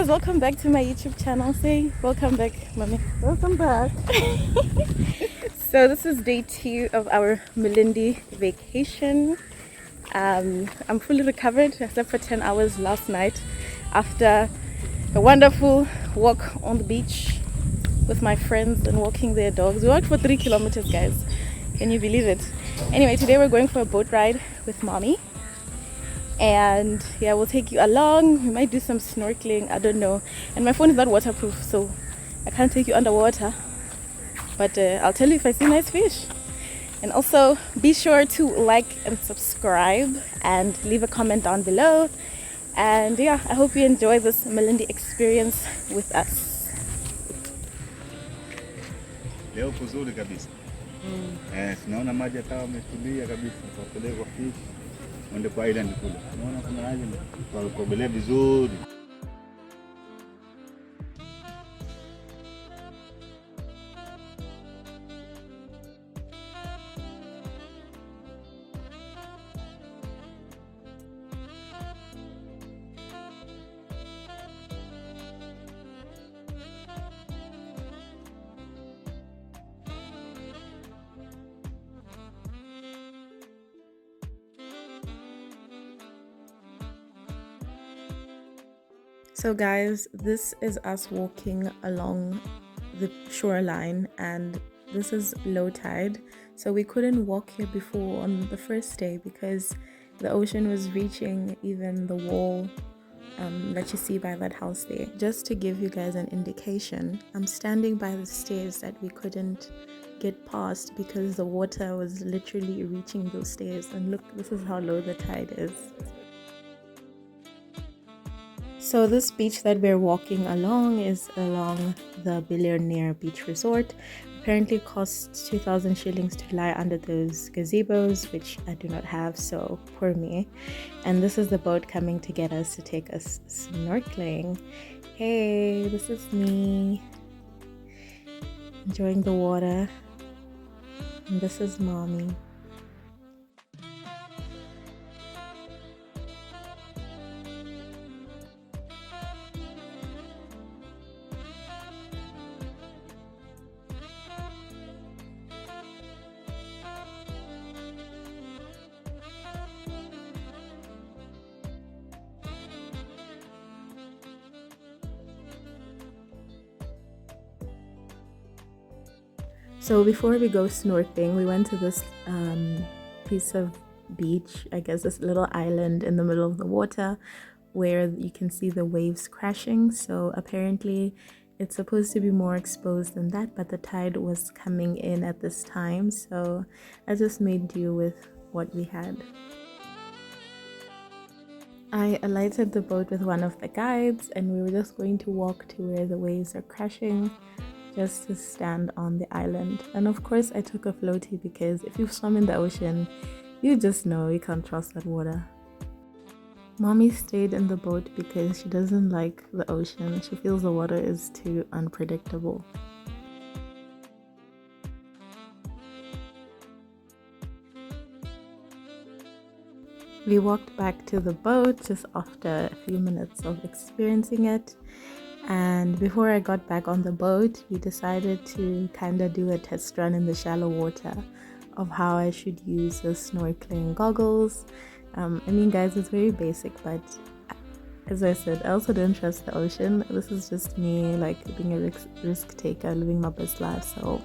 welcome back to my YouTube channel. Say welcome back, mommy. Welcome back. So this is day 2 of our Malindi vacation. I'm fully recovered. I slept for 10 hours last night after a wonderful walk on the beach with my friends and walking their dogs. We walked for 3 kilometers, guys. Can you believe it? Anyway, today we're going for a boat ride with mommy. And yeah, we'll take you along. We might do some snorkeling, I don't know. And my phone is not waterproof, so I can't take you underwater, but I'll tell you if I see nice fish. And also be sure to like and subscribe and leave a comment down below. And yeah, I hope you enjoy this Malindi experience with us. Leo kuzuri kabisa. Tunaona maji yakawa yametulia kabisa. Tutapeleka fish. Mwende kwa island kule. Unaona kuna maji kuogelea vizuri. So guys, this is us walking along the shoreline, and this is low tide, so we couldn't walk here before on the first day because the ocean was reaching even the wall that you see by that house there. Just to give you guys an indication, I'm standing by the stairs that we couldn't get past because the water was literally reaching those stairs, and look, this is how low the tide is. So this beach that we're walking along is along the Billionaire Beach Resort. Apparently costs 2,000 shillings to lie under those gazebos, which I do not have, so poor me. And this is the boat coming to get us to take us snorkeling. Hey, this is me enjoying the water, and this is mommy. So before we go snorkeling, we went to this piece of beach, I guess this little island in the middle of the water where you can see the waves crashing. So apparently it's supposed to be more exposed than that, but the tide was coming in at this time, so I just made do with what we had. I alighted the boat with one of the guides, and we were just going to walk to where the waves are crashing, just to stand on the island. And of course I took a floaty because if you've swum in the ocean, you just know you can't trust that water. Mommy stayed in the boat because she doesn't like the ocean. She feels the water is too unpredictable. We walked back to the boat just after a few minutes of experiencing it. And before I got back on the boat, we decided to kind of do a test run in the shallow water of how I should use the snorkeling goggles. I mean, guys, it's very basic, but as I said, I also don't trust the ocean. This is just me, like, being a risk taker, living my best life, so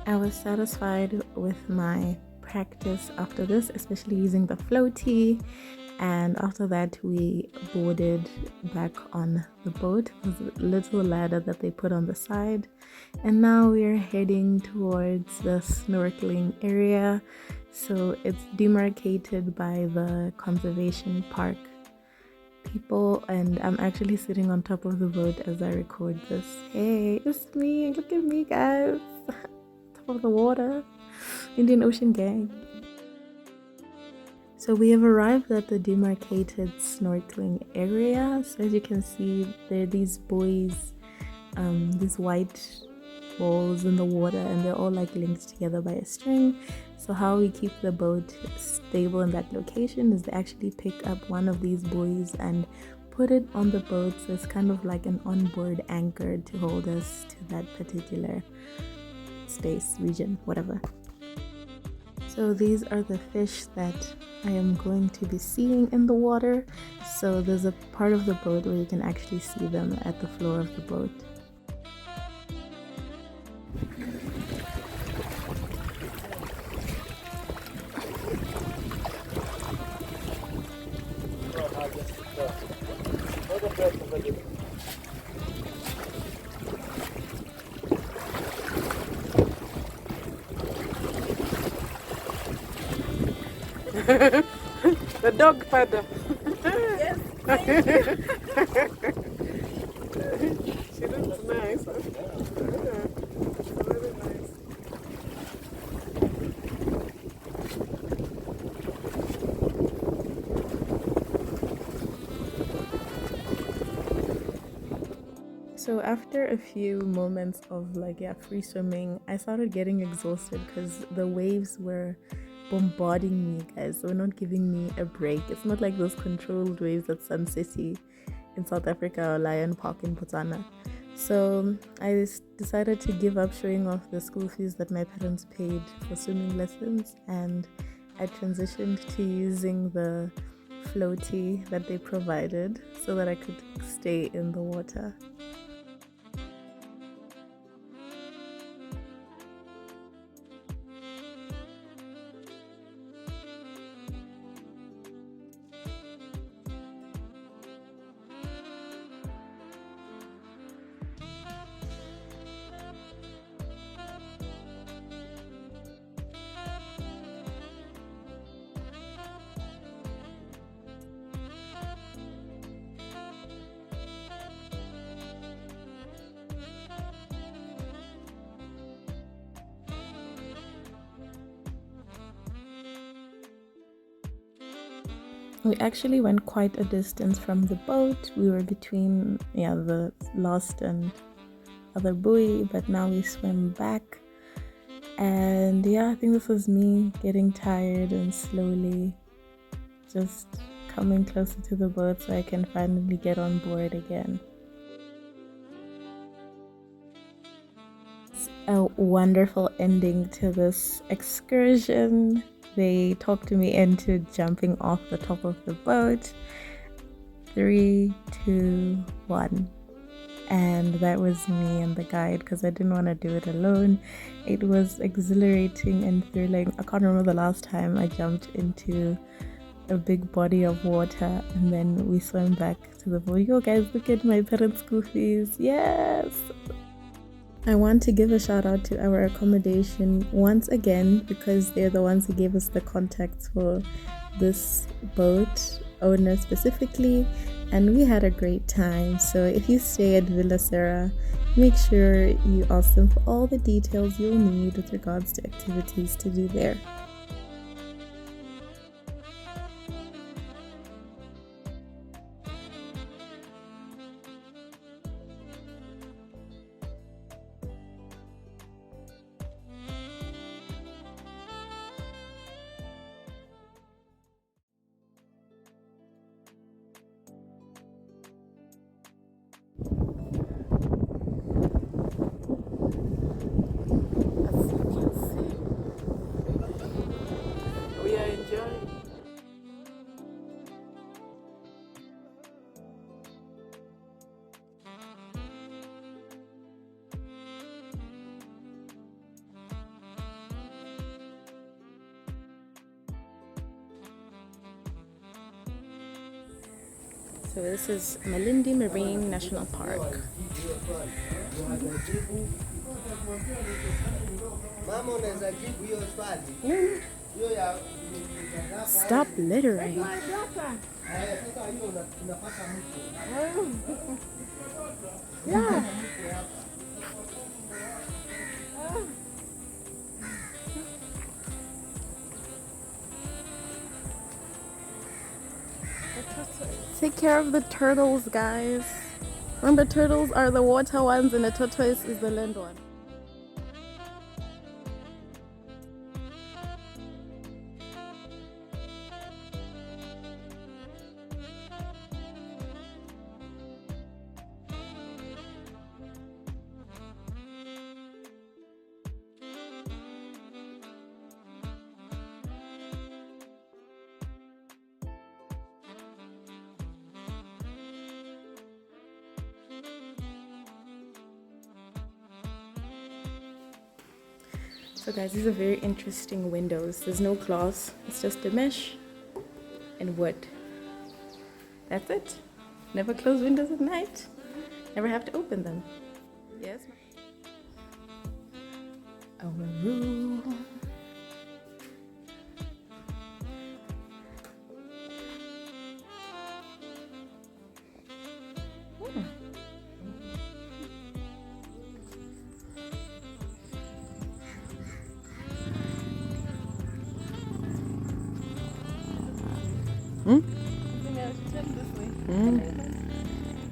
I was satisfied with my practice after this, especially using the floaty. And after that, we boarded back on the boat. There's a little ladder that they put on the side, and now we're heading towards the snorkeling area. So it's demarcated by the conservation park people, and I'm actually sitting on top of the boat as I record this. Hey, it's me, look at me, guys. Of the water, Indian Ocean gang. So we have arrived at the demarcated snorkeling area. So as you can see, there are these buoys, these white poles in the water, and they're all like linked together by a string. So how we keep the boat stable in that location is they actually pick up one of these buoys and put it on the boat, so it's kind of like an onboard anchor to hold us to that particular space, region, whatever. So these are the fish that I am going to be seeing in the water. So there's a part of the boat where you can actually see them at the floor of the boat. The dog father. Yes. She looks nice. Very nice. So after a few moments of free swimming, I started getting exhausted because the waves were bombarding me, guys. They were not giving me a break. It's not like those controlled waves at Sun City in South Africa or Lion Park in Botswana. So I decided to give up showing off the school fees that my parents paid for swimming lessons, and I transitioned to using the floaty that they provided so that I could stay in the water. We actually went quite a distance from the boat. We were between the last and other buoy, but now we swim back. And I think this was me getting tired and slowly just coming closer to the boat so I can finally get on board again. It's a wonderful ending to this excursion. They talked me into jumping off the top of the boat. 3, 2, 1. And that was me and the guide because I didn't want to do it alone. It was exhilarating and thrilling. I can't remember the last time I jumped into a big body of water and then we swam back to the boat. Yo guys, look at my parents' school fees. Yes! I want to give a shout out to our accommodation once again because they're the ones who gave us the contacts for this boat owner specifically, and we had a great time. So if you stay at Villa Ceera, make sure you ask them for all the details you'll need with regards to activities to do there. We are enjoying. So this is Malindi Marine National Park. Stop littering. Yeah. Take care of the turtles, guys. Remember, turtles are the water ones and the tortoise is the land one. So guys, these are very interesting windows. There's no glass, it's just a mesh and wood. That's it. Never close windows at night. Never have to open them. Yes. Our room.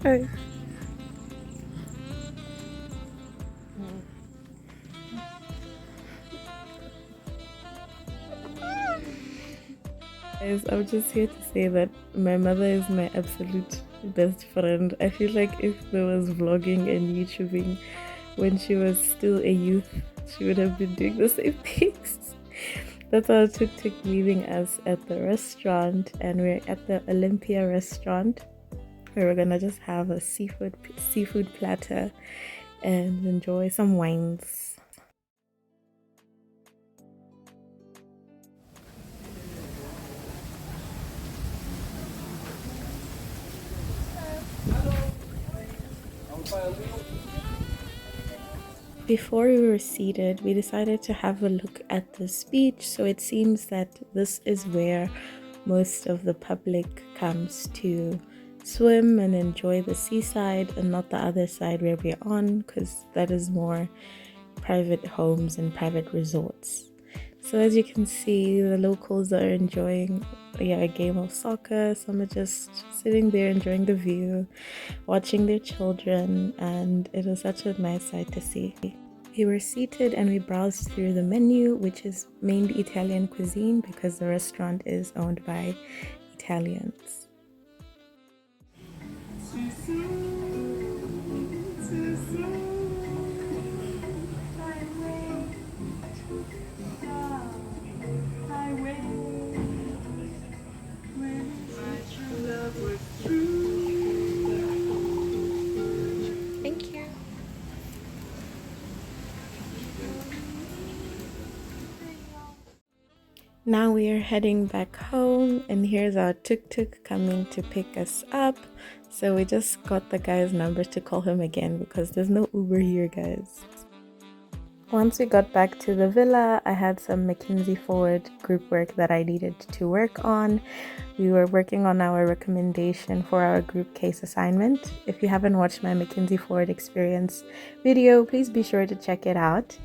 Hey. Guys, I'm just here to say that my mother is my absolute best friend. I feel like if there was vlogging and YouTubing when she was still a youth, she would have been doing the same things. That's our tuk-tuk leaving us at the restaurant, and we're at the Olimpia Restaurant, where we're gonna just have a seafood platter and enjoy some wines. Before we were seated, we decided to have a look at this beach. So it seems that this is where most of the public comes to swim and enjoy the seaside, and not the other side where we're on, because that is more private homes and private resorts. So as you can see, the locals are enjoying a game of soccer. Some are just sitting there enjoying the view, watching their children, and it was such a nice sight to see. We were seated and we browsed through the menu, which is mainly Italian cuisine because the restaurant is owned by Italians. Thank you. Now we are heading back home, and here's our tuk-tuk coming to pick us up. So we just got the guy's number to call him again because there's no Uber here, guys. Once we got back to the villa, I had some McKinsey Forward group work that I needed to work on. We were working on our recommendation for our group case assignment. If you haven't watched my McKinsey Forward experience video, please be sure to check it out.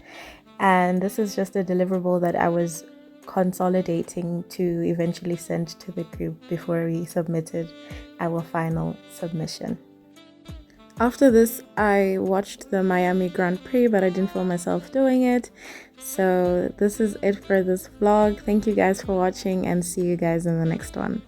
And this is just a deliverable that I was consolidating to eventually send to the group before we submitted our final submission. After this, I watched the Miami Grand Prix, but I didn't feel myself doing it. So this is it for this vlog. Thank you guys for watching, and see you guys in the next one.